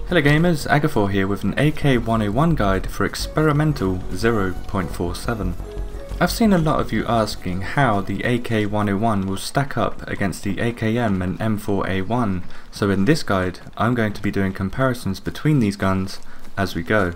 Hello gamers, Agafor here with an AK101 guide for experimental 0.47. I've seen a lot of you asking how the AK101 will stack up against the AKM and M4A1, so in this guide I'm going to be doing comparisons between these guns as we go.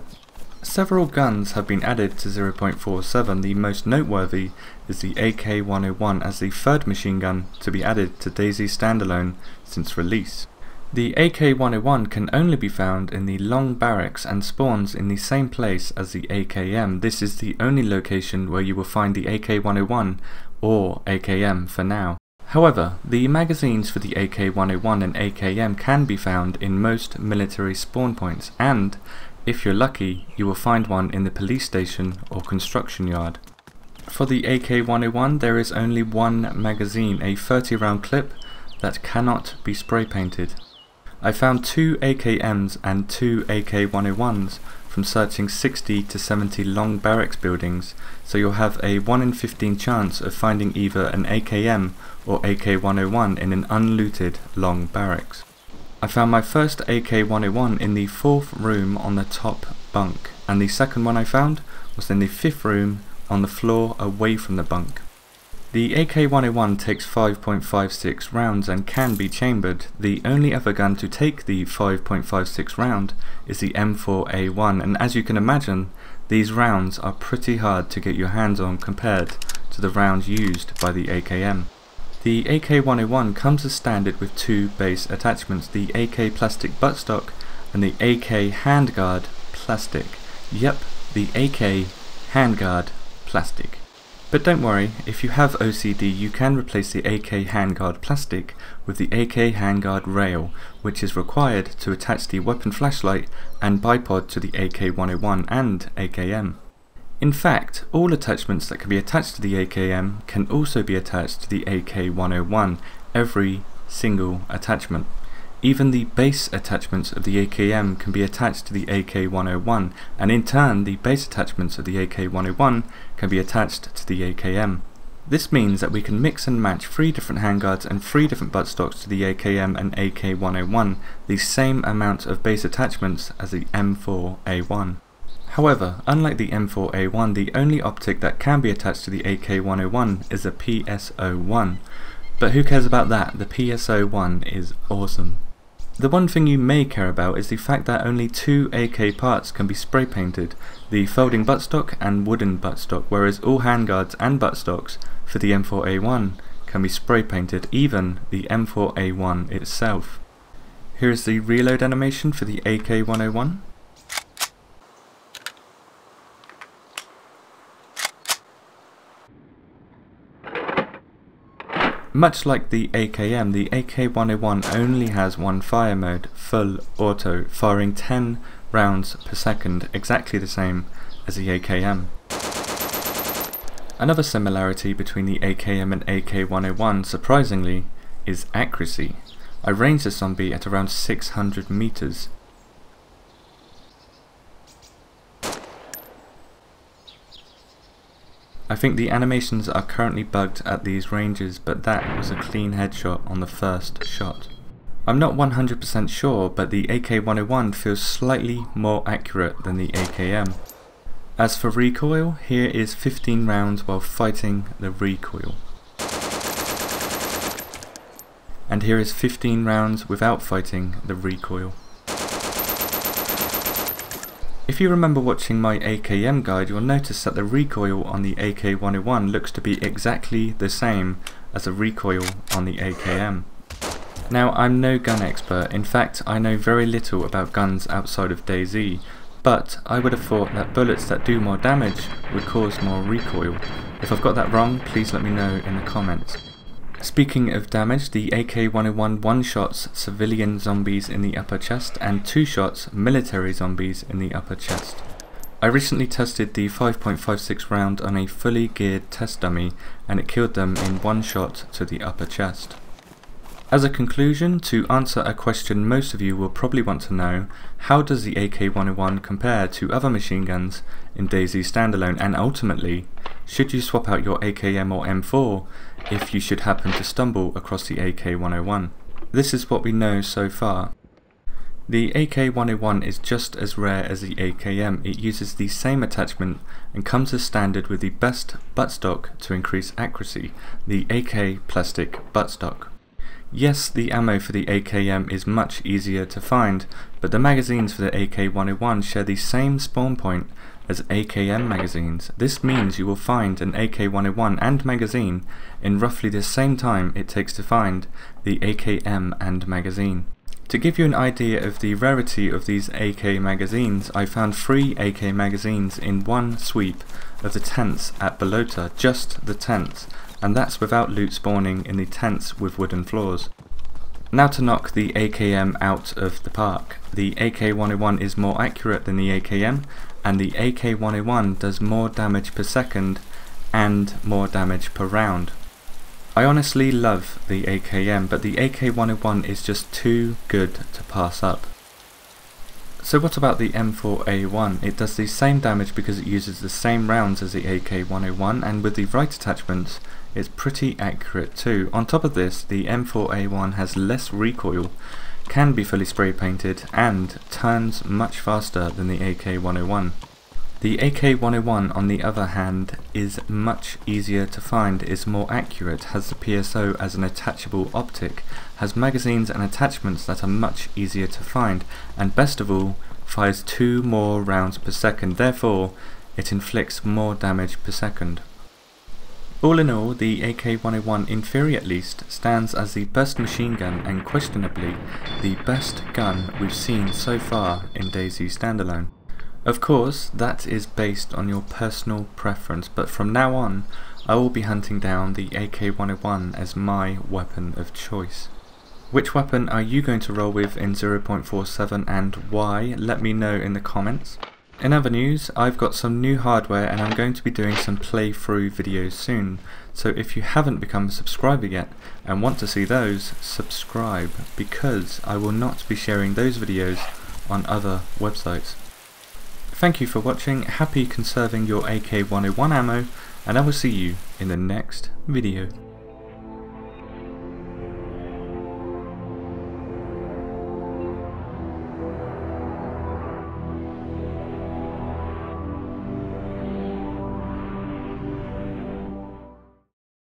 Several guns have been added to 0.47, the most noteworthy is the AK101 as the third machine gun to be added to DayZ Standalone since release. The AK101 can only be found in the long barracks and spawns in the same place as the AKM. This is the only location where you will find the AK101 or AKM for now. However, the magazines for the AK101 and AKM can be found in most military spawn points, and if you're lucky, you will find one in the police station or construction yard. For the AK101 there is only one magazine, a 30 round clip that cannot be spray painted. I found 2 AKMs and 2 AK101s from searching 60 to 70 long barracks buildings, so you'll have a 1 in 15 chance of finding either an AKM or AK101 in an unlooted long barracks. I found my first AK101 in the 4th room on the top bunk, and the second one I found was in the 5th room on the floor away from the bunk. The AK101 takes 5.56 rounds and can be chambered. The only other gun to take the 5.56 round is the M4A1, and as you can imagine, these rounds are pretty hard to get your hands on compared to the rounds used by the AKM. The AK101 comes as standard with 2 base attachments, the AK plastic buttstock and the AK handguard plastic. Yep, the AK handguard plastic. But don't worry, if you have OCD you can replace the AK handguard plastic with the AK handguard rail, which is required to attach the weapon flashlight and bipod to the AK101 and AKM. In fact, all attachments that can be attached to the AKM can also be attached to the AK101, every single attachment. Even the base attachments of the AKM can be attached to the AK101, and in turn the base attachments of the AK101 can be attached to the AKM. This means that we can mix and match 3 different handguards and 3 different buttstocks to the AKM and AK101, the same amount of base attachments as the M4A1. However, unlike the M4A1, the only optic that can be attached to the AK101 is a PSO1. But who cares about that? The PSO1 is awesome. The one thing you may care about is the fact that only 2 AK parts can be spray painted, the folding buttstock and wooden buttstock, whereas all handguards and buttstocks for the M4A1 can be spray painted, even the M4A1 itself. Here is the reload animation for the AK101. Much like the AKM, the AK101 only has one fire mode, full auto, firing 10 rounds per second, exactly the same as the AKM. Another similarity between the AKM and AK101, surprisingly, is accuracy. I ranged the zombie at around 600 meters. I think the animations are currently bugged at these ranges, but that was a clean headshot on the first shot. I'm not 100% sure, but the AK101 feels slightly more accurate than the AKM. As for recoil, here is 15 rounds while fighting the recoil. And here is 15 rounds without fighting the recoil. If you remember watching my AKM guide, you'll notice that the recoil on the AK101 looks to be exactly the same as the recoil on the AKM. Now, I'm no gun expert, in fact I know very little about guns outside of DayZ, but I would have thought that bullets that do more damage would cause more recoil. If I've got that wrong, please let me know in the comments. Speaking of damage, the AK101 one-shots civilian zombies in the upper chest and 2-shots military zombies in the upper chest. I recently tested the 5.56 round on a fully geared test dummy and it killed them in 1 shot to the upper chest. As a conclusion, to answer a question most of you will probably want to know, how does the AK101 compare to other machine guns in DayZ Standalone, and ultimately, should you swap out your AKM or M4 if you should happen to stumble across the AK101? This is what we know so far. The AK101 is just as rare as the AKM. It uses the same attachment and comes as standard with the best buttstock to increase accuracy, the AK plastic buttstock. Yes, the ammo for the AKM is much easier to find, but the magazines for the AK101 share the same spawn point as AKM magazines. This means you will find an AK101 and magazine in roughly the same time it takes to find the AKM and magazine. To give you an idea of the rarity of these AK magazines, I found 3 AK magazines in one sweep of the tents at Balota, just the tents, and that's without loot spawning in the tents with wooden floors. Now to knock the AKM out of the park. The AK101 is more accurate than the AKM, and the AK101 does more damage per second and more damage per round. I honestly love the AKM, but the AK101 is just too good to pass up. So what about the M4A1? It does the same damage because it uses the same rounds as the AK101, and with the right attachments it's pretty accurate too. On top of this, the M4A1 has less recoil, can be fully spray painted, and turns much faster than the AK101. The AK101 on the other hand is much easier to find, is more accurate, has the PSO as an attachable optic, has magazines and attachments that are much easier to find, and best of all, fires 2 more rounds per second, therefore it inflicts more damage per second. All in all, the AK101, in theory at least, stands as the best machine gun and questionably the best gun we've seen so far in DayZ Standalone. Of course, that is based on your personal preference, but from now on, I will be hunting down the AK101 as my weapon of choice. Which weapon are you going to roll with in 0.47 and why? Let me know in the comments. In other news, I've got some new hardware and I'm going to be doing some playthrough videos soon, so if you haven't become a subscriber yet and want to see those, subscribe, because I will not be sharing those videos on other websites. Thank you for watching, happy conserving your AK101 ammo, and I will see you in the next video.